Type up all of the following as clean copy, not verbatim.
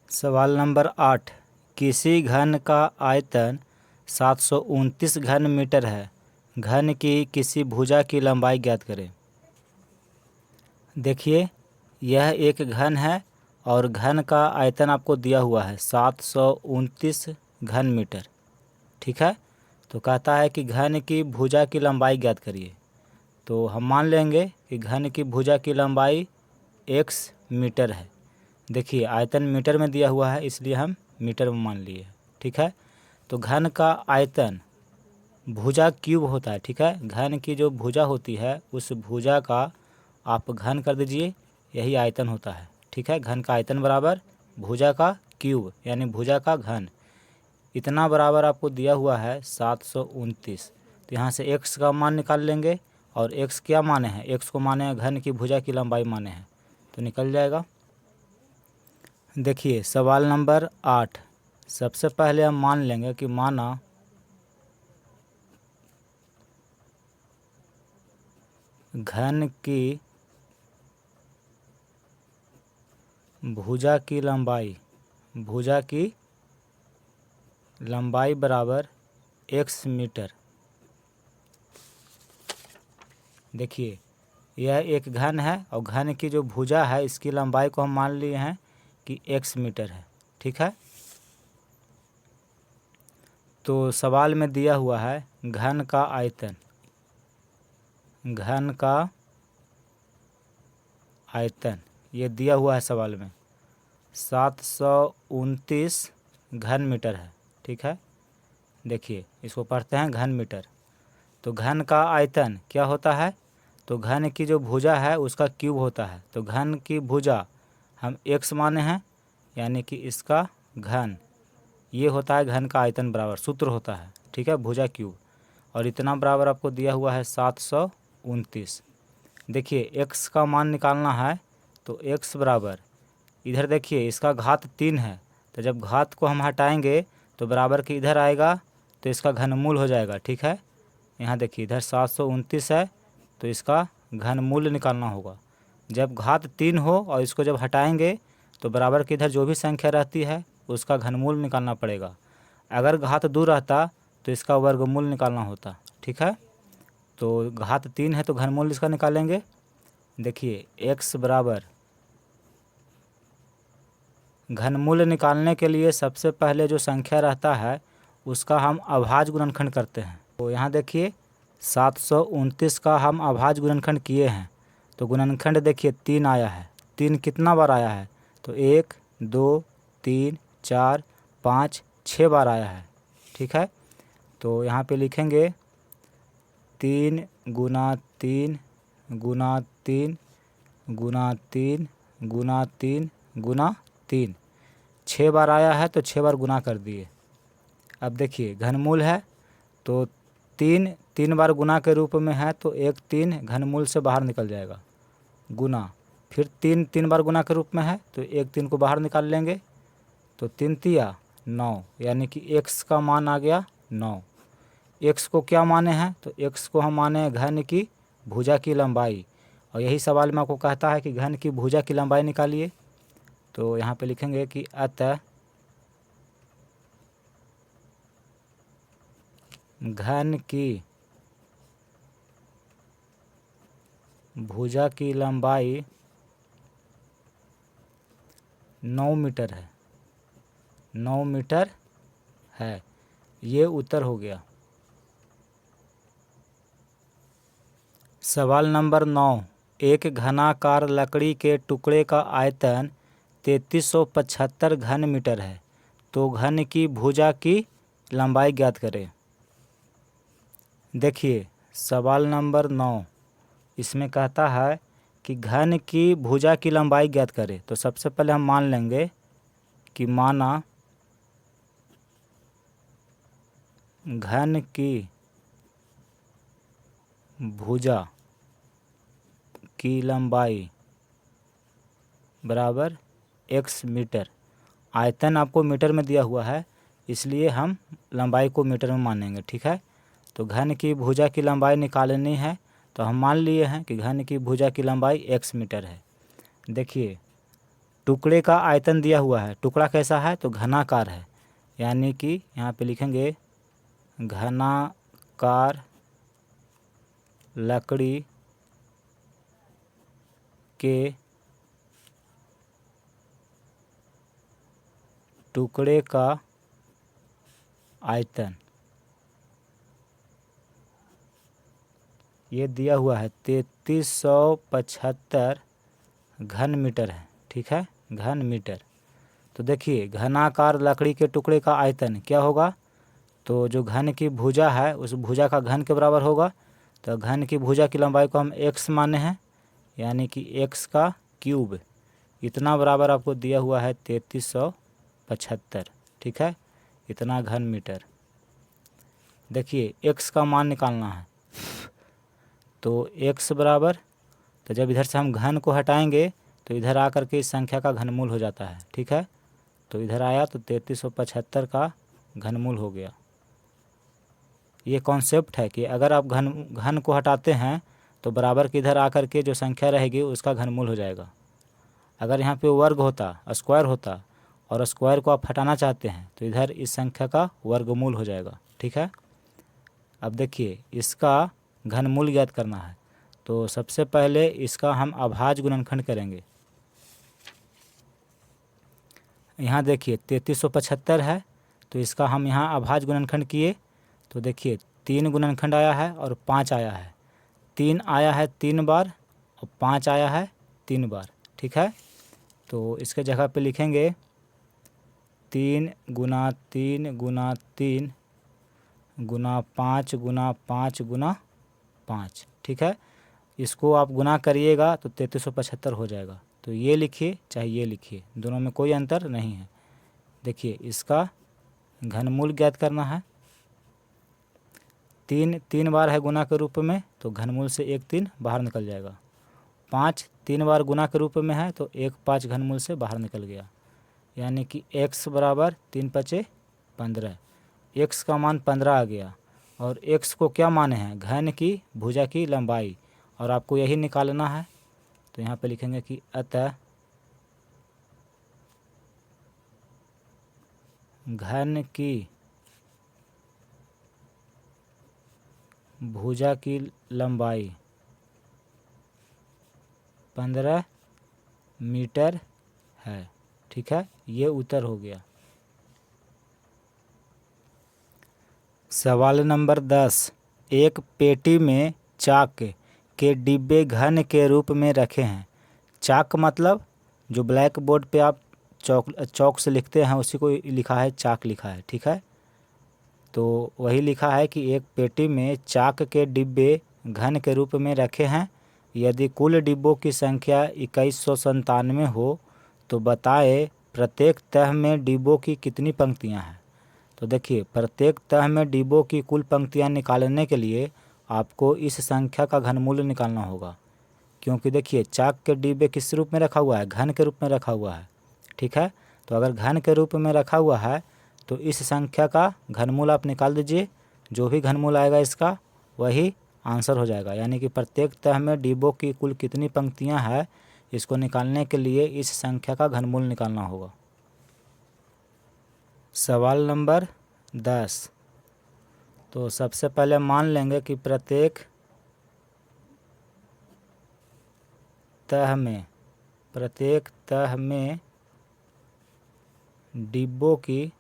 सवाल नंबर 8। किसी घन का आयतन 729 घन मीटर है। घन की किसी भुजा की लंबाई ज्ञात करें। देखिए, यह एक घन है और घन का आयतन आपको दिया हुआ है 729 घन मीटर। ठीक है, तो कहता है कि घन की भुजा की लंबाई ज्ञात करिए। तो हम मान लेंगे कि घन की भुजा की लंबाई x मीटर है। देखिए, आयतन मीटर में दिया हुआ है, इसलिए हम मीटर में मान लिए। ठीक है, तो घन का आयतन भुजा क्यूब होता है। ठीक है, घन की जो भुजा होती है उस भुजा का आप घन कर दीजिए, यही आयतन होता है। ठीक है, घन का आयतन बराबर भुजा का क्यूब यानी भुजा का घन, इतना बराबर आपको दिया हुआ है 729। तो यहाँ से x का मान निकाल लेंगे और x क्या माने हैं, x को माने हैं घन की भुजा की लंबाई माने हैं, तो निकल जाएगा। देखिए, सवाल नंबर 8। सबसे पहले हम मान लेंगे कि माना घन की भुजा की लंबाई बराबर x मीटर। देखिए, यह एक घन है और घन की जो भुजा है इसकी लंबाई को हम मान लिए हैं कि x मीटर है। ठीक है, तो सवाल में दिया हुआ है घन का आयतन ये दिया हुआ है सवाल में 729 घन मीटर है। ठीक है, देखिए इसको पढ़ते हैं घन मीटर। तो घन का आयतन क्या होता है, तो घन की जो भुजा है उसका क्यूब होता है। तो घन की भुजा हम x माने हैं, यानी कि इसका घन ये होता है घन का आयतन बराबर, सूत्र होता है। ठीक है, भुजा क्यूब, और इतना बराबर आपको दिया हुआ है 729। देखिए, x का मान निकालना है तो x बराबर, इधर देखिए इसका घात 3 है, तो जब घात को हम हटाएंगे तो बराबर के इधर आएगा तो इसका घनमूल हो जाएगा। ठीक है, यहाँ देखिए इधर 729 है तो इसका घनमूल निकालना होगा। जब घात 3 हो और इसको जब हटाएंगे तो बराबर के इधर जो भी संख्या रहती है उसका घनमूल निकालना पड़ेगा। अगर घात 2 रहता तो इसका वर्गमूल निकालना होता। ठीक है, तो घात 3 है तो घनमूल इसका निकालेंगे। देखिए, x बराबर, घनमूल निकालने के लिए सबसे पहले जो संख्या रहता है उसका हम अभाज्य गुणनखंड करते हैं। तो यहाँ देखिए 729 का हम अभाज्य गुणनखंड किए हैं, तो गुणनखंड देखिए 3 आया है। 3 कितना बार आया है, तो 1 2 3 4 5 6 बार आया है। ठीक है, तो यहाँ पे लिखेंगे 3 गुना 3 गुना 3 गुना 3 गुना 3 गुना 3, 6 बार आया है तो 6 बार गुना कर दिए। अब देखिए घनमूल है तो 3 बार गुना के रूप में है, तो 1 3 घनमूल से बाहर निकल जाएगा, गुना फिर 3 बार गुना के रूप में है तो 1 3 को बाहर निकाल लेंगे, तो 3 तिया 9, यानी कि x का मान आ गया 9। x को क्या माने हैं, तो x को हम माने हैं घन की भुजा की लंबाई, और यही सवाल में आपको कहता है कि घन की भुजा की लंबाई निकालिए। तो यहाँ पे लिखेंगे कि अतः घन की भुजा की लंबाई 9 मीटर है। 9 मीटर है, ये उत्तर हो गया। सवाल नंबर 9। एक घनाकार लकड़ी के टुकड़े का आयतन 3375 घन मीटर है, तो घन की भुजा की लंबाई ज्ञात करें। देखिए, सवाल नंबर 9 इसमें कहता है कि घन की भुजा की लंबाई ज्ञात करें। तो सबसे पहले हम मान लेंगे कि माना घन की भुजा की लंबाई बराबर x मीटर। आयतन आपको मीटर में दिया हुआ है, इसलिए हम लंबाई को मीटर में मानेंगे। ठीक है, तो घन की भुजा की लंबाई निकालनी है, तो हम मान लिए हैं कि घन की भुजा की लंबाई x मीटर है। देखिए, टुकड़े का आयतन दिया हुआ है, टुकड़ा कैसा है तो घनाकार है, यानी कि यहाँ पे लिखेंगे घनाकार लकड़ी के टुकड़े का आयतन ये दिया हुआ है 3375 घन मीटर है, ठीक है, घन मीटर। तो देखिए घनाकार लकड़ी के टुकड़े का आयतन क्या होगा, तो जो घन की भुजा है उस भुजा का घन के बराबर होगा। तो घन की भुजा की लंबाई को हम x माने हैं, यानी कि x का क्यूब, इतना बराबर आपको दिया हुआ है 3375, ठीक है, इतना घन मीटर। देखिए x का मान निकालना है, तो x बराबर, तो जब इधर से हम घन को हटाएंगे तो इधर आकर के इस संख्या का घनमूल हो जाता है, ठीक है। तो इधर आया तो 3375 का घनमूल हो गया। ये कॉन्सेप्ट है कि अगर आप घन को हटाते हैं तो बराबर के इधर आकर के जो संख्या रहेगी उसका घनमूल हो जाएगा। अगर यहाँ पे वर्ग होता, स्क्वायर होता, और स्क्वायर को आप हटाना चाहते हैं तो इधर इस संख्या का वर्गमूल हो जाएगा, ठीक है। अब देखिए इसका घनमूल ज्ञात करना है, तो सबसे पहले इसका हम अभाज्य गुणनखंड करेंगे। यहाँ देखिए 3375 है, तो इसका हम यहाँ अभाज्य गुणनखंड किए तो देखिए 3 गुणनखंड आया है और 5 आया है। 3 आया है 3 बार और 5 आया है 3 बार, ठीक है। तो इसके जगह पे लिखेंगे 3 गुना 3 गुना 3 गुना 5 गुना 5 गुना 5, ठीक है। इसको आप गुना करिएगा तो 3375 हो जाएगा। तो ये लिखिए चाहे ये लिखिए, दोनों में कोई अंतर नहीं है। देखिए इसका घनमूल ज्ञात करना है, 3 बार है गुना के रूप में तो घनमूल से 1 3 बाहर निकल जाएगा। 5 3 बार गुना के रूप में है तो 1 5 घनमूल से बाहर निकल गया, यानी कि x बराबर 3 5 15, x का मान 15 आ गया। और x को क्या माने हैं, घन की भुजा की लंबाई, और आपको यही निकालना है। तो यहाँ पे लिखेंगे कि अतः घन की भुजा की लंबाई 15 मीटर है, ठीक है। ये उत्तर हो गया। सवाल नंबर 10, एक पेटी में चाक के डिब्बे घन के रूप में रखे हैं। चाक मतलब जो ब्लैक बोर्ड पे आप चौक से लिखते हैं उसी को लिखा है, चाक लिखा है, ठीक है। तो वही लिखा है कि एक पेटी में चाक के डिब्बे घन के रूप में रखे हैं। यदि कुल डिब्बों की संख्या 2197 हो तो बताए प्रत्येक तह में डिब्बों की कितनी पंक्तियां हैं। तो देखिए प्रत्येक तह में डिब्बों की कुल पंक्तियां निकालने के लिए आपको इस संख्या का घनमूल निकालना होगा, क्योंकि देखिए चाक के डिब्बे किस रूप में रखा हुआ है, घन के रूप में रखा हुआ है, ठीक है। तो अगर घन के रूप में रखा हुआ है तो इस संख्या का घनमूल आप निकाल दीजिए, जो भी घनमूल आएगा इसका वही आंसर हो जाएगा। यानी कि प्रत्येक तह में डिब्बों की कुल कितनी पंक्तियां हैं, इसको निकालने के लिए इस संख्या का घनमूल निकालना होगा। सवाल नंबर 10, तो सबसे पहले मान लेंगे कि प्रत्येक तह में डिब्बों की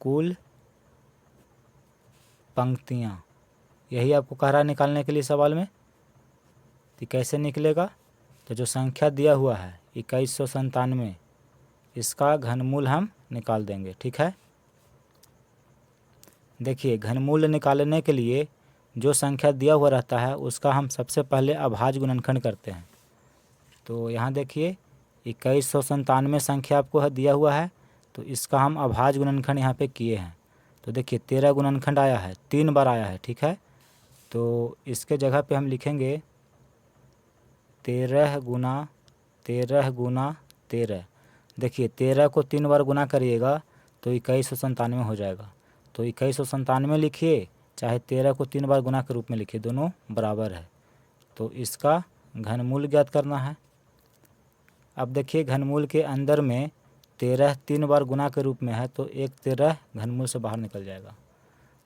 कुल पंक्तियां, यही आपको कह रहा है निकालने के लिए सवाल में। तो कैसे निकलेगा, तो जो संख्या दिया हुआ है 2197, इसका घनमूल हम निकाल देंगे, ठीक है। देखिए घनमूल निकालने के लिए जो संख्या दिया हुआ रहता है उसका हम सबसे पहले अभाज्य गुणनखंड करते हैं। तो यहाँ देखिए 2197 संख्या आपको दिया हुआ है, तो इसका हम अभाज्य गुणनखंड यहाँ पे किए हैं। तो देखिए 13 गुणनखंड आया है, 3 बार आया है, ठीक है। तो इसके जगह पे हम लिखेंगे 13 गुना 13। देखिए 13 को 3 बार गुना करिएगा तो 2197 हो जाएगा। तो 2197 लिखिए चाहे 13 को 3 बार गुना के रूप में लिखिए, दोनों बराबर है। तो इसका घनमूल ज्ञात करना है। अब देखिए घनमूल के अंदर में 13 3 बार गुना के रूप में है, तो एक 13 घनमूल से बाहर निकल जाएगा,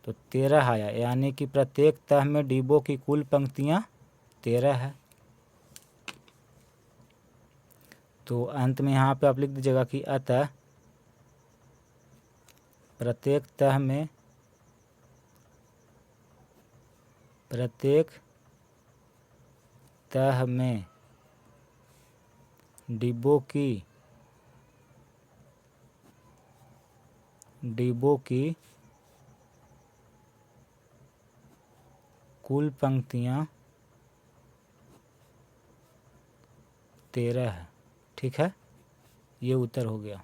तो 13 आया, यानी कि प्रत्येक तह में डिब्बों की कुल पंक्तियाँ 13 है। तो अंत में यहाँ पे आप लिख दीजिएगा कि अतः प्रत्येक तह में डिब्बों की कुल पंक्तियाँ 13 है। ठीक है, ये उत्तर हो गया।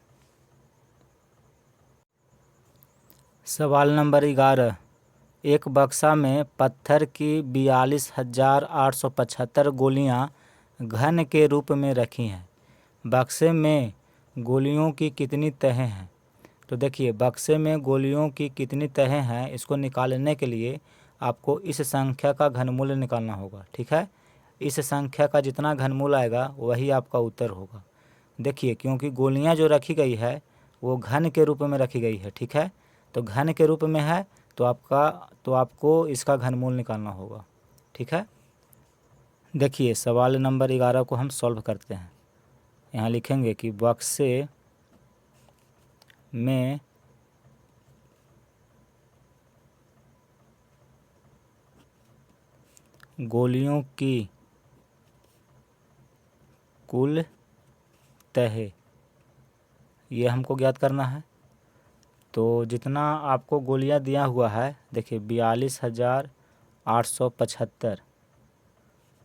सवाल नंबर 11, एक बक्सा में पत्थर की 42,875 गोलियां घन के रूप में रखी हैं। बक्से में गोलियों की कितनी तहें हैं? तो देखिए बक्से में गोलियों की कितनी तहें हैं, इसको निकालने के लिए आपको इस संख्या का घनमूल निकालना होगा। ठीक है, इस संख्या का जितना घनमूल आएगा वही आपका उत्तर होगा। देखिए क्योंकि गोलियां जो रखी गई है वो घन के रूप में रखी गई है। ठीक है, तो घन के रूप में है तो आपको इसका घनमूल निकालना होगा। ठीक है, देखिए सवाल नंबर 11 को हम सॉल्व करते हैं। यहाँ लिखेंगे कि बक्से में गोलियों की कुल तहें, ये हमको ज्ञात करना है। तो जितना आपको गोलियां दिया हुआ है, देखिए 42,875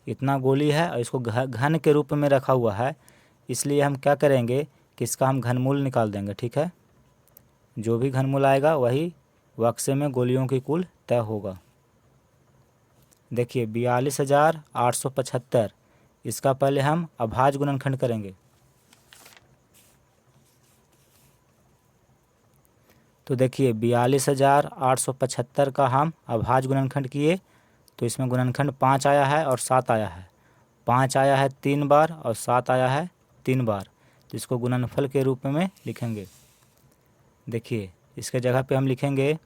इतना गोली है और इसको घन के रूप में रखा हुआ है, इसलिए हम क्या करेंगे कि इसका हम घनमूल निकाल देंगे। ठीक है, जो भी घनमूल आएगा वही बक्से में गोलियों की कुल तय होगा। देखिए 42,875, इसका पहले हम अभाज्य गुणनखंड करेंगे। तो देखिए 42,875 का हम अभाज्य गुणनखंड किए, तो इसमें गुणनखंड 5 आया है और 7 आया है। 5 आया है 3 बार और 7 आया है 3 बार, तो इसको गुणनफल के रूप में लिखेंगे। देखिए इसके जगह पे हम लिखेंगे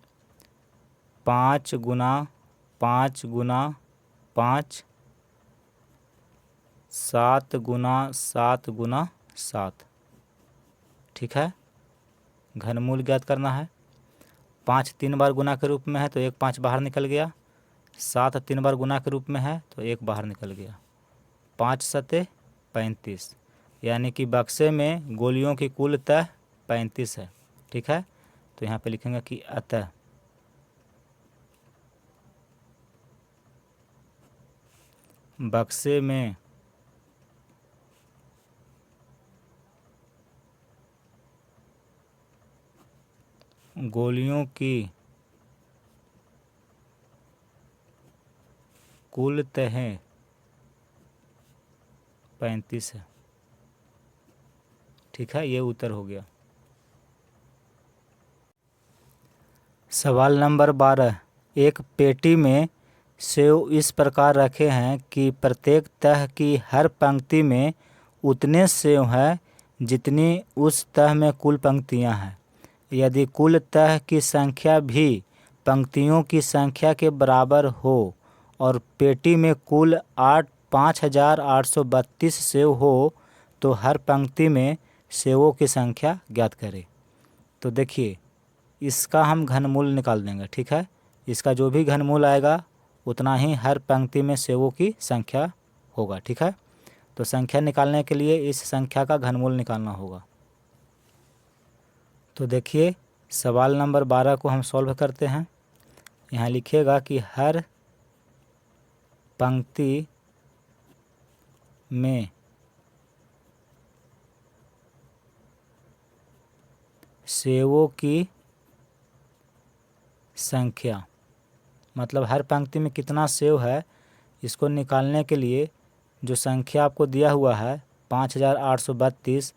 5 गुना 5 गुना 5, 7 गुना 7 गुना 7। ठीक है, घनमूल ज्ञात करना है। 5 3 बार गुना के रूप में है तो एक 5 बाहर निकल गया। 7 3 बार गुना के रूप में है तो एक बाहर निकल गया। 5 सते 35, यानी कि बक्से में गोलियों की कुल तह 35 है। ठीक है, तो यहाँ पे लिखेंगे कि अतः बक्से में गोलियों की कुल तहें 35 है। ठीक है, ये उत्तर हो गया। सवाल नंबर 12, एक पेटी में सेव इस प्रकार रखे हैं कि प्रत्येक तह की हर पंक्ति में उतने सेव हैं जितनी उस तह में कुल पंक्तियां हैं। यदि कुल तह की संख्या भी पंक्तियों की संख्या के बराबर हो और पेटी में कुल 5,832 सेव हो तो हर पंक्ति में सेवों की संख्या ज्ञात करें। तो देखिए इसका हम घनमूल निकाल देंगे। ठीक है, इसका जो भी घनमूल आएगा उतना ही हर पंक्ति में सेवों की संख्या होगा। ठीक है, तो संख्या निकालने के लिए इस संख्या का घनमूल निकालना होगा। तो देखिए सवाल नंबर 12 को हम सॉल्व करते हैं। यहाँ लिखिएगा कि हर पंक्ति में सेवों की संख्या, मतलब हर पंक्ति में कितना सेव है, इसको निकालने के लिए जो संख्या आपको दिया हुआ है 5,832,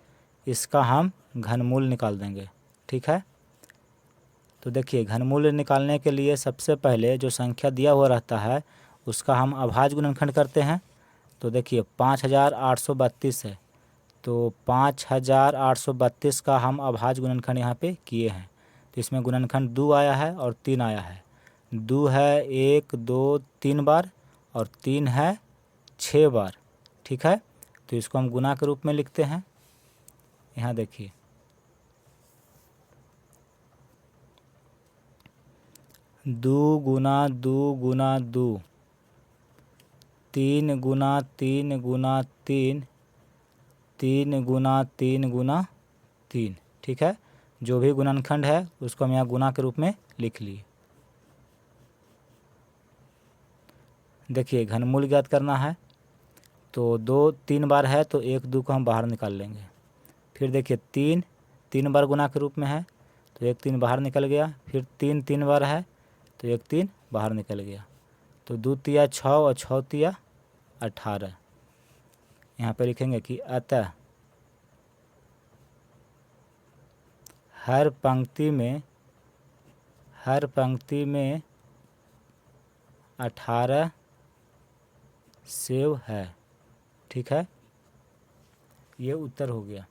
इसका हम घनमूल निकाल देंगे। ठीक है, तो देखिए घनमूल निकालने के लिए सबसे पहले जो संख्या दिया हुआ रहता है उसका हम अभाज्य गुणनखंड करते हैं। तो देखिए 5832 है, तो 5832 का हम अभाज्य गुणनखंड यहाँ पे किए हैं। तो इसमें गुणनखंड 2 आया है और 3 आया है। 2 है 1 2 3 बार और 3 है 6 बार। ठीक है, तो इसको हम गुना के रूप में लिखते हैं। यहाँ देखिए 2 गुना 2 गुना 2, 3 गुना 3 गुना 3, 3 गुना 3 गुना 3। ठीक है, जो भी गुणनखंड है उसको हम यहाँ गुना के रूप में लिख लिए। देखिए घनमूल ज्ञात करना है, तो 2 3 बार है तो 1 2 को हम बाहर निकाल लेंगे। फिर देखिए 3 3 बार गुना के रूप में है तो 1 3 बाहर निकल गया। फिर 3 3 बार है तो 1 3 बाहर निकल गया। तो 2 तिया 6 और 6 तिया 18। यहाँ पे लिखेंगे कि अतः हर पंक्ति में 18 सेव है। ठीक है, ये उत्तर हो गया।